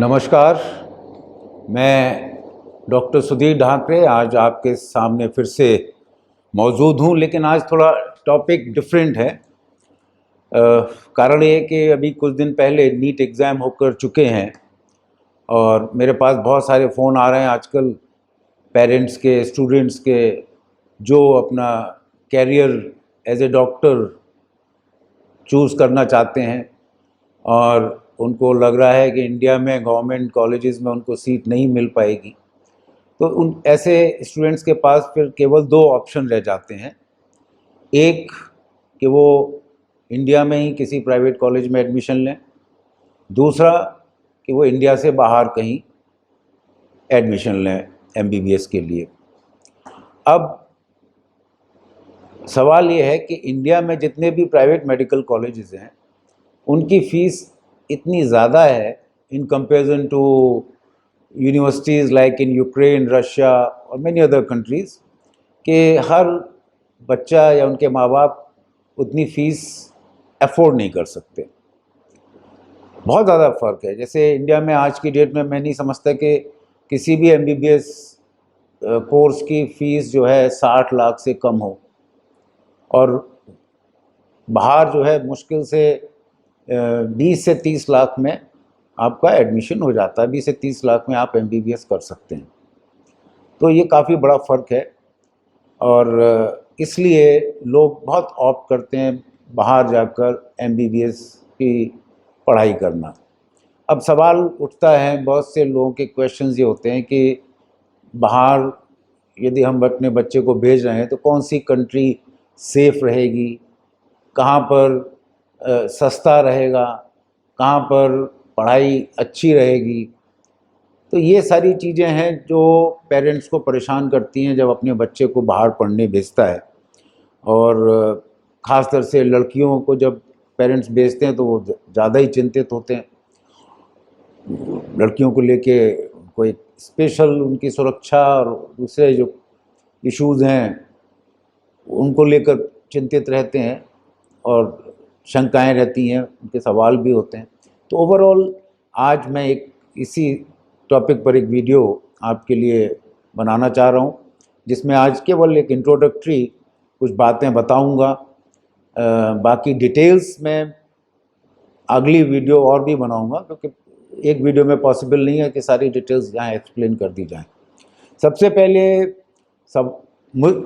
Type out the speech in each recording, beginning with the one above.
नमस्कार, मैं डॉक्टर सुधीर ढाकरे आज आपके सामने फिर से मौजूद हूँ, लेकिन आज थोड़ा टॉपिक डिफरेंट है। कारण ये कि अभी कुछ दिन पहले नीट एग्ज़ाम होकर चुके हैं और मेरे पास बहुत सारे फ़ोन आ रहे हैं आजकल पेरेंट्स के, स्टूडेंट्स के, जो अपना career as a doctor choose करना चाहते हैं और उनको लग रहा है कि इंडिया में गवर्नमेंट कॉलेजेस में उनको सीट नहीं मिल पाएगी। तो उन ऐसे स्टूडेंट्स के पास फिर केवल दो ऑप्शन रह जाते हैं। एक कि वो इंडिया में ही किसी प्राइवेट कॉलेज में एडमिशन लें, दूसरा कि वो इंडिया से बाहर कहीं एडमिशन लें एमबीबीएस के लिए। अब सवाल ये है कि इंडिया में जितने भी प्राइवेट मेडिकल कॉलेजेस हैं उनकी फ़ीस इतनी ज़्यादा है in comparison to universities like in Ukraine, Russia और मैनी अदर कंट्रीज़ कि हर बच्चा या उनके माँ बाप उतनी फ़ीस अफोर्ड नहीं कर सकते। बहुत ज़्यादा फ़र्क है। जैसे इंडिया में आज की डेट में मैं नहीं समझता कि किसी भी एमबीबीएस कोर्स की फ़ीस जो है 60 लाख से कम हो, और बाहर जो है मुश्किल से 20 से 30 लाख में आपका एडमिशन हो जाता है। 20 से 30 लाख में आप एमबीबीएस कर सकते हैं। तो ये काफ़ी बड़ा फ़र्क है और इसलिए लोग बहुत ऑप्ट करते हैं बाहर जाकर एमबीबीएस की पढ़ाई करना। अब सवाल उठता है, बहुत से लोगों के क्वेश्चंस ये होते हैं कि बाहर यदि हम अपने बच्चे को भेज रहे हैं तो कौन सी कंट्री सेफ़ रहेगी, कहाँ पर सस्ता रहेगा, कहाँ पर पढ़ाई अच्छी रहेगी। तो ये सारी चीज़ें हैं जो पेरेंट्स को परेशान करती हैं जब अपने बच्चे को बाहर पढ़ने भेजता है। और ख़ासतर से लड़कियों को जब पेरेंट्स भेजते हैं तो वो ज़्यादा ही चिंतित होते हैं। लड़कियों को लेके कोई स्पेशल उनकी सुरक्षा और दूसरे जो इश्यूज़ हैं उनको लेकर चिंतित रहते हैं और शंकाएं रहती हैं, उनके सवाल भी होते हैं। तो ओवरऑल आज मैं इसी टॉपिक पर एक वीडियो आपके लिए बनाना चाह रहा हूँ, जिसमें आज केवल एक इंट्रोडक्टरी कुछ बातें बताऊँगा। बाकी डिटेल्स में अगली वीडियो और भी बनाऊँगा, क्योंकि एक वीडियो में पॉसिबल नहीं है कि सारी डिटेल्स यहाँ एक्सप्लेन कर दी जाएँ। सबसे पहले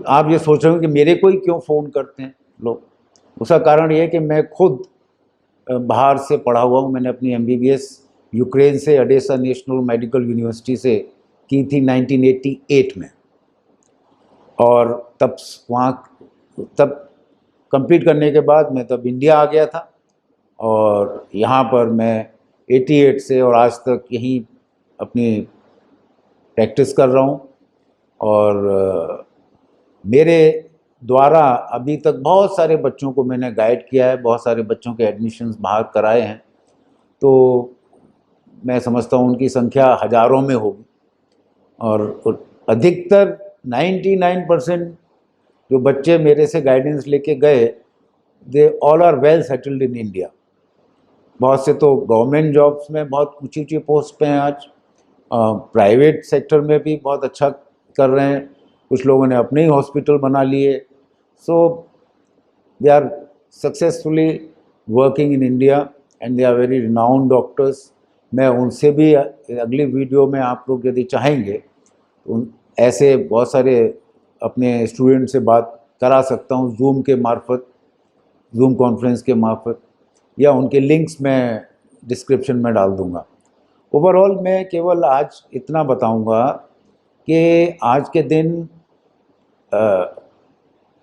आप ये सोच रहे हो कि मेरे को ही क्यों फ़ोन करते हैं लोग। उसका कारण ये है कि मैं खुद बाहर से पढ़ा हुआ हूँ। मैंने अपनी एमबीबीएस यूक्रेन से ओडेसा नेशनल मेडिकल यूनिवर्सिटी से की थी 1988 में, और तब कंप्लीट करने के बाद मैं तब इंडिया आ गया था और यहाँ पर मैं 88 से और आज तक यहीं अपनी प्रैक्टिस कर रहा हूँ। और मेरे द्वारा अभी तक बहुत सारे बच्चों को मैंने गाइड किया है, बहुत सारे बच्चों के एडमिशन्स बाहर कराए हैं। तो मैं समझता हूँ उनकी संख्या हज़ारों में होगी और अधिकतर 99% जो बच्चे मेरे से गाइडेंस लेके गए, they all are well settled in India. बहुत से तो गवर्नमेंट जॉब्स में बहुत ऊंची ऊंची पोस्ट पे हैं आज, प्राइवेट सेक्टर में भी बहुत अच्छा कर रहे हैं। कुछ लोगों ने अपने ही हॉस्पिटल बना लिए। So they are successfully working in India and they are very renowned doctors. मैं उनसे भी अगली वीडियो में आप लोग यदि चाहेंगे तो ऐसे बहुत सारे अपने स्टूडेंट से बात करा सकता हूँ जूम के मार्फत, जूम कॉन्फ्रेंस के मार्फत, या उनके लिंक्स मैं डिस्क्रिप्शन में डाल दूँगा। ओवरऑल मैं केवल आज इतना बताऊँगा कि आज के दिन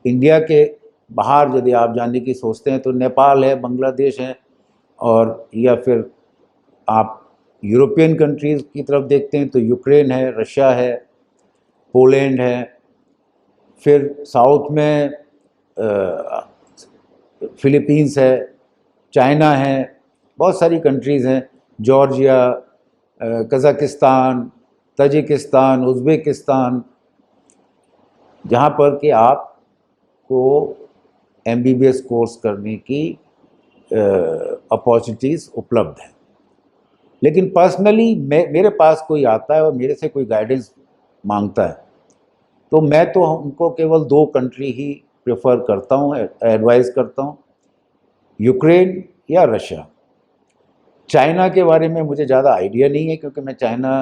इंडिया के बाहर यदि आप जाने की सोचते हैं तो नेपाल है, बांग्लादेश है, और या फिर आप यूरोपियन कंट्रीज़ की तरफ देखते हैं तो यूक्रेन है, रशिया है, पोलैंड है, फिर साउथ में फिलीपींस है, चाइना है, बहुत सारी कंट्रीज़ हैं, जॉर्जिया, कज़ाकिस्तान, ताजिकिस्तान, उज़्बेकिस्तान, जहाँ पर कि आपको एमबीबीएस कोर्स करने की अपॉर्चुनिटीज़ उपलब्ध हैं। लेकिन पर्सनली मेरे पास कोई आता है और मेरे से कोई गाइडेंस मांगता है, तो मैं तो उनको केवल 2 कंट्री ही प्रेफर करता हूँ, एडवाइस करता हूँ, यूक्रेन या रशिया। चाइना के बारे में मुझे ज़्यादा आइडिया नहीं है, क्योंकि मैं चाइना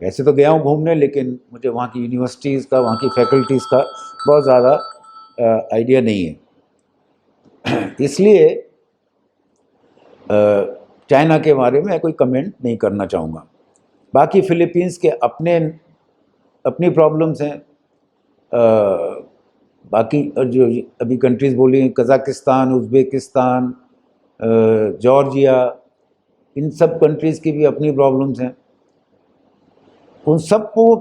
वैसे तो गया हूँ घूमने, लेकिन मुझे वहाँ की यूनिवर्सिटीज़ का, वहाँ की फैकल्टीज़ का बहुत ज़्यादा आइडिया नहीं है। इसलिए चाइना के बारे में कोई कमेंट नहीं करना चाहूँगा। बाकी फिलीपींस के अपनी प्रॉब्लम्स हैं। बाकी जो अभी कंट्रीज़ बोली, कज़ाकिस्तान, उज़्बेकिस्तान, जॉर्जिया, इन सब कंट्रीज़ की भी अपनी प्रॉब्लम्स हैं। उन सबको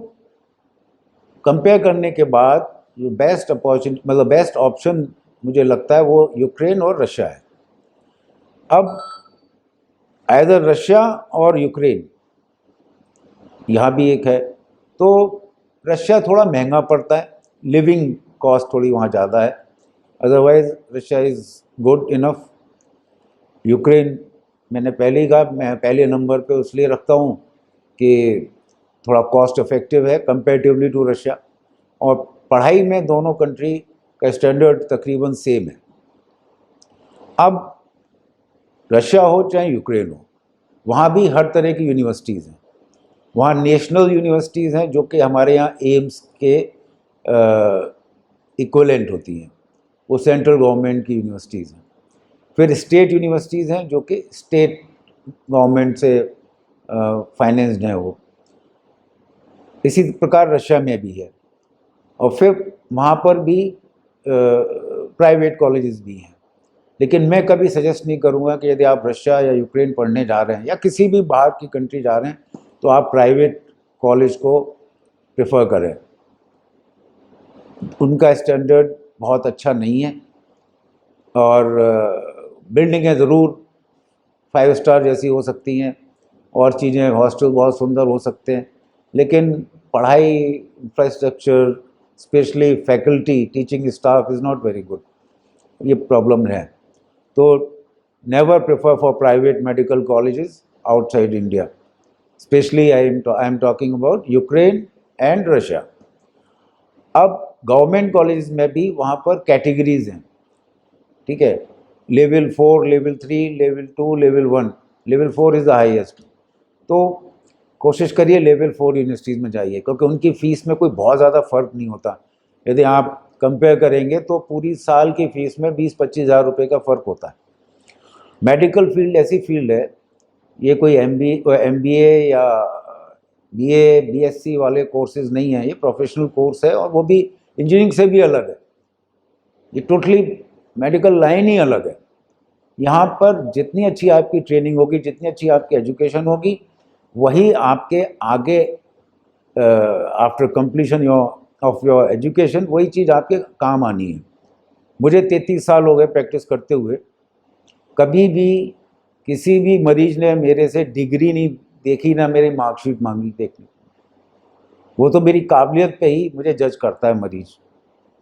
कंपेयर करने के बाद जो बेस्ट अपॉर्चुनिटी, मतलब बेस्ट ऑप्शन मुझे लगता है, वो यूक्रेन और रशिया है। अब आइदर रशिया और यूक्रेन, यहाँ भी एक है, तो रशिया थोड़ा महंगा पड़ता है, लिविंग कॉस्ट थोड़ी वहाँ ज़्यादा है, otherwise Russia is good enough. Ukraine मैंने पहले ही कहा, मैं पहले नंबर पे इसलिए रखता हूँ कि थोड़ा कॉस्ट इफेक्टिव है कंपैरेटिवली टू रशिया, और पढ़ाई में दोनों कंट्री का स्टैंडर्ड तकरीबन सेम है। अब रशिया हो चाहे यूक्रेन हो, वहाँ भी हर तरह की यूनिवर्सिटीज़ हैं। वहाँ नेशनल यूनिवर्सिटीज़ हैं जो कि हमारे यहाँ एम्स के इक्वलेंट होती हैं, वो सेंट्रल गवर्नमेंट की यूनिवर्सिटीज़ हैं। फिर स्टेट यूनिवर्सिटीज़ हैं जो कि स्टेट गवर्नमेंट से फाइनेंस्ड हैं वो। इसी प्रकार रशिया में भी है, और फिर वहाँ पर भी प्राइवेट कॉलेजेस भी हैं। लेकिन मैं कभी सजेस्ट नहीं करूँगा कि यदि आप रशिया या यूक्रेन पढ़ने जा रहे हैं या किसी भी बाहर की कंट्री जा रहे हैं, तो आप प्राइवेट कॉलेज को प्रेफर करें। उनका स्टैंडर्ड बहुत अच्छा नहीं है, और बिल्डिंगें ज़रूर 5 स्टार जैसी हो सकती हैं, और चीज़ें, हॉस्टल बहुत सुंदर हो सकते हैं, लेकिन पढ़ाई, infrastructure, specially faculty, teaching staff is not very good. ये प्रॉब्लम है। तो never prefer for private medical colleges outside India, specially I am talking about Ukraine and Russia. अब गवर्नमेंट कॉलेजेस में भी वहाँ पर कैटेगरीज हैं, ठीक है, level 4, level 3, level 2, level 1। Level 4 is the highest. तो कोशिश करिए लेवल 4 यूनिवर्सिटीज़ में जाइए, क्योंकि उनकी फ़ीस में कोई बहुत ज़्यादा फ़र्क नहीं होता। यदि आप कंपेयर करेंगे तो पूरी साल की फ़ीस में 20-25 हज़ार रुपये का फ़र्क होता है। मेडिकल फील्ड ऐसी फील्ड है, ये कोई MBA या BA BSc वाले कोर्सेज नहीं है, ये प्रोफेशनल कोर्स है, और वो भी इंजीनियरिंग से भी अलग है। ये टोटली मेडिकल लाइन ही अलग है। यहाँ पर जितनी अच्छी आपकी ट्रेनिंग होगी, जितनी अच्छी आपकी एजुकेशन होगी, वही आपके आगे after completion of your education, वही चीज़ आपके काम आनी है। मुझे 33 साल हो गए प्रैक्टिस करते हुए, कभी भी किसी भी मरीज ने मेरे से डिग्री नहीं देखी, ना मेरी मार्कशीट मांगी देखने। वो तो मेरी काबिलियत पे ही मुझे जज करता है मरीज।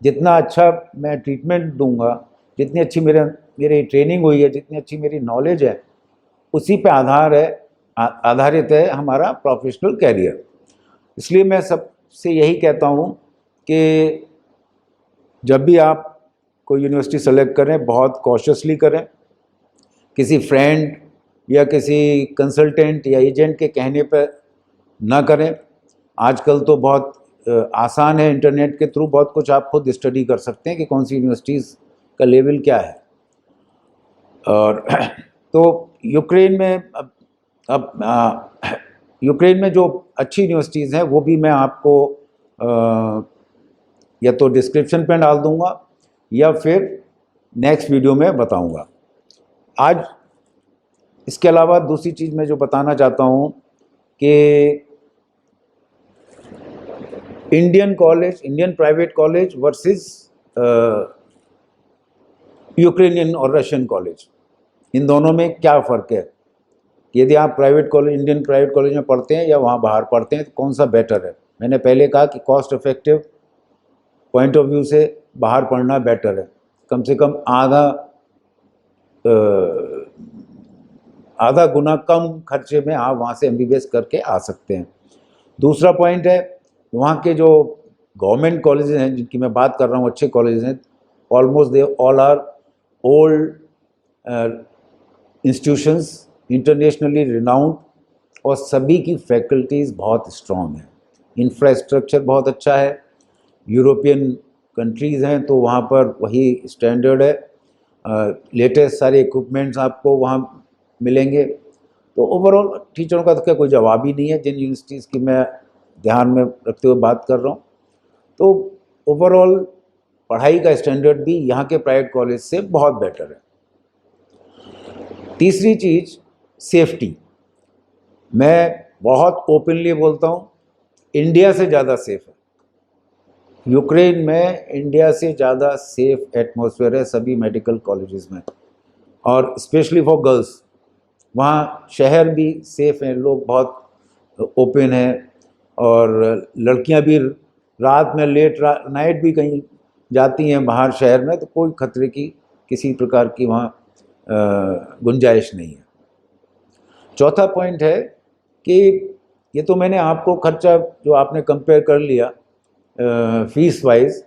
जितना अच्छा मैं ट्रीटमेंट दूंगा, जितनी अच्छी मेरी ट्रेनिंग हुई है, जितनी अच्छी मेरी नॉलेज है, उसी पे आधारित है हमारा प्रोफेशनल कैरियर। इसलिए मैं सबसे यही कहता हूँ कि जब भी आप कोई यूनिवर्सिटी सेलेक्ट करें, बहुत कॉशियसली करें। किसी फ्रेंड या किसी कंसल्टेंट या एजेंट के कहने पर ना करें। आजकल तो बहुत आसान है, इंटरनेट के थ्रू बहुत कुछ आप खुद स्टडी कर सकते हैं कि कौन सी यूनिवर्सिटीज़ का लेवल क्या है। और तो यूक्रेन में यूक्रेन में जो अच्छी यूनिवर्सिटीज़ हैं वो भी मैं आपको या तो डिस्क्रिप्शन पे डाल दूंगा या फिर नेक्स्ट वीडियो में बताऊंगा। आज इसके अलावा दूसरी चीज़ मैं जो बताना चाहता हूँ कि Indian private college versus Ukrainian और रशियन कॉलेज, इन दोनों में क्या फ़र्क है। यदि आप इंडियन प्राइवेट कॉलेज में पढ़ते हैं या वहाँ बाहर पढ़ते हैं, तो कौन सा बेटर है। मैंने पहले कहा कि cost effective point of view से बाहर पढ़ना बेटर है। कम से कम आधा गुना कम खर्चे में आप वहाँ से एमबीबीएस करके आ सकते हैं। दूसरा पॉइंट है, वहाँ के जो गवर्नमेंट कॉलेजेस हैं जिनकी मैं बात कर रहा हूँ, अच्छे कॉलेजेस हैं, almost they all are old institutions, internationally renowned, और सभी की फैकल्टीज़ बहुत स्ट्रॉन्ग हैं, इंफ्रास्ट्रक्चर बहुत अच्छा है। यूरोपियन कंट्रीज़ हैं तो वहाँ पर वही स्टैंडर्ड है, लेटेस्ट सारे इक्विपमेंट्स आपको वहाँ मिलेंगे। तो ओवरऑल टीचरों का तो क्या कोई जवाब ही नहीं है, जिन यूनिवर्सिटीज़ की मैं ध्यान में रखते हुए बात कर रहा हूँ। तो ओवरऑल पढ़ाई का स्टैंडर्ड भी यहाँ के प्राइवेट कॉलेज से बहुत बेटर है। तीसरी चीज़, सेफ्टी। मैं बहुत ओपनली बोलता हूँ, इंडिया से ज़्यादा सेफ है। यूक्रेन में इंडिया से ज़्यादा सेफ एटमॉस्फेयर है सभी मेडिकल कॉलेजेस में, और स्पेशली फॉर गर्ल्स। वहाँ शहर भी सेफ हैं, लोग बहुत ओपन हैं, और लड़कियाँ भी रात में लेट नाइट भी कहीं जाती हैं बाहर शहर में, तो कोई खतरे की किसी प्रकार की वहाँ गुंजाइश नहीं है। चौथा पॉइंट है कि ये तो मैंने आपको खर्चा जो आपने कंपेयर कर लिया फीस वाइज,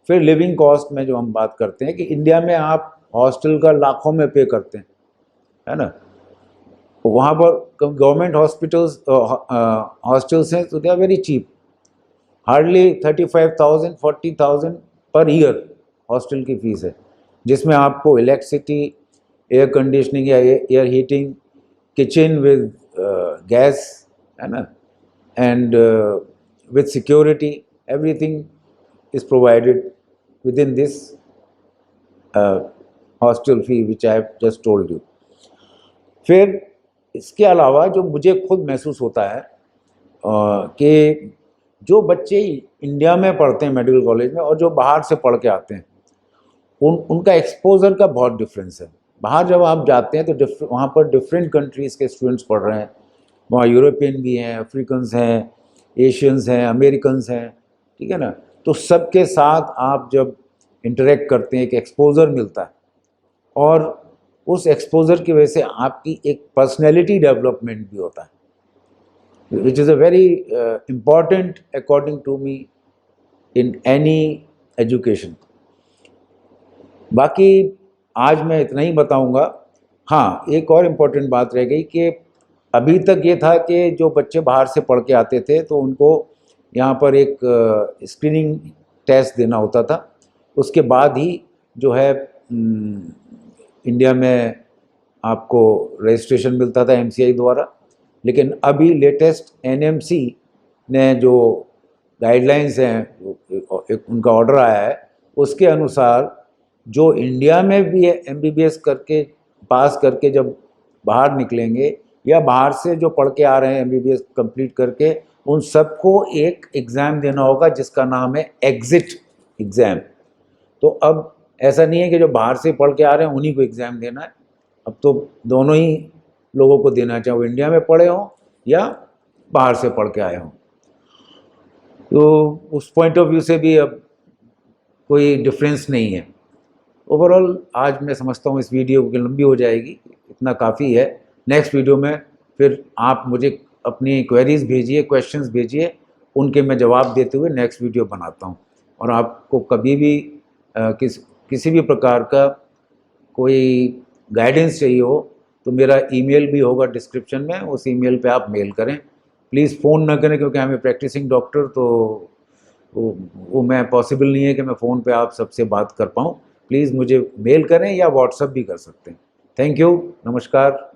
फिर लिविंग कॉस्ट में जो हम बात करते हैं कि इंडिया में आप हॉस्टल का लाखों में पे करते हैं, है ना। वहाँ पर गवर्नमेंट हॉस्टल्स हैं तो they are very cheap, hardly 35,000 40,000 per year hostel की फ़ीस है, जिसमें आपको इलेक्ट्रिसिटी, एयर कंडीशनिंग या air heating, kitchen with gas, है ना, and with security, everything is provided within this hostel fee which I have just told you. फिर इसके अलावा जो मुझे खुद महसूस होता है कि जो बच्चे इंडिया में पढ़ते हैं मेडिकल कॉलेज में और जो बाहर से पढ़ के आते हैं, उनका एक्सपोजर का बहुत डिफरेंस है। बाहर जब आप जाते हैं तो वहाँ पर डिफरेंट कंट्रीज़ के स्टूडेंट्स पढ़ रहे हैं, वहाँ यूरोपियन भी हैं, अफ्रीकन्स हैं, एशियंस हैं, अमेरिकन्स हैं, ठीक है ना। तो सबके साथ आप जब इंटरेक्ट करते हैं, एक एक्सपोजर मिलता है, और उस एक्सपोजर की वजह से आपकी एक पर्सनैलिटी डेवलपमेंट भी होता है, which is a very important according to me in any education. बाकी आज मैं इतना ही बताऊंगा। हाँ, एक और इम्पॉर्टेंट बात रह गई कि अभी तक ये था कि जो बच्चे बाहर से पढ़ के आते थे तो उनको यहाँ पर एक स्क्रीनिंग टेस्ट देना होता था, उसके बाद ही जो है इंडिया में आपको रजिस्ट्रेशन मिलता था एमसीआई द्वारा। लेकिन अभी लेटेस्ट एनएमसी ने जो गाइडलाइंस हैं, एक उनका ऑर्डर आया है, उसके अनुसार जो इंडिया में भी एमबीबीएस करके पास करके जब बाहर निकलेंगे, या बाहर से जो पढ़ के आ रहे हैं एमबीबीएस कंप्लीट करके, उन सबको एक एग्ज़ाम देना होगा जिसका नाम है एग्ज़िट एग्ज़ाम। तो अब ऐसा नहीं है कि जो बाहर से पढ़ के आ रहे हैं उन्हीं को एग्ज़ाम देना है, अब तो दोनों ही लोगों को देना, चाहे वो इंडिया में पढ़े हों या बाहर से पढ़ के आए हों। तो उस पॉइंट ऑफ व्यू से भी अब कोई डिफरेंस नहीं है। ओवरऑल आज मैं समझता हूँ इस वीडियो की लंबी हो जाएगी, इतना काफ़ी है। नेक्स्ट वीडियो में फिर आप मुझे अपनी क्वेरीज भेजिए, क्वेश्चंस भेजिए, उनके मैं जवाब देते हुए नेक्स्ट वीडियो बनाता हूँ। और आपको कभी भी किसी भी प्रकार का कोई गाइडेंस चाहिए हो तो मेरा ईमेल भी होगा डिस्क्रिप्शन में, उस ईमेल पे आप मेल करें। प्लीज़ फ़ोन ना करें, क्योंकि I am a practising doctor, तो वो मैं पॉसिबल नहीं है कि मैं फ़ोन पे आप सबसे बात कर पाऊँ। प्लीज़ मुझे मेल करें या व्हाट्सअप भी कर सकते हैं। थैंक यू, नमस्कार।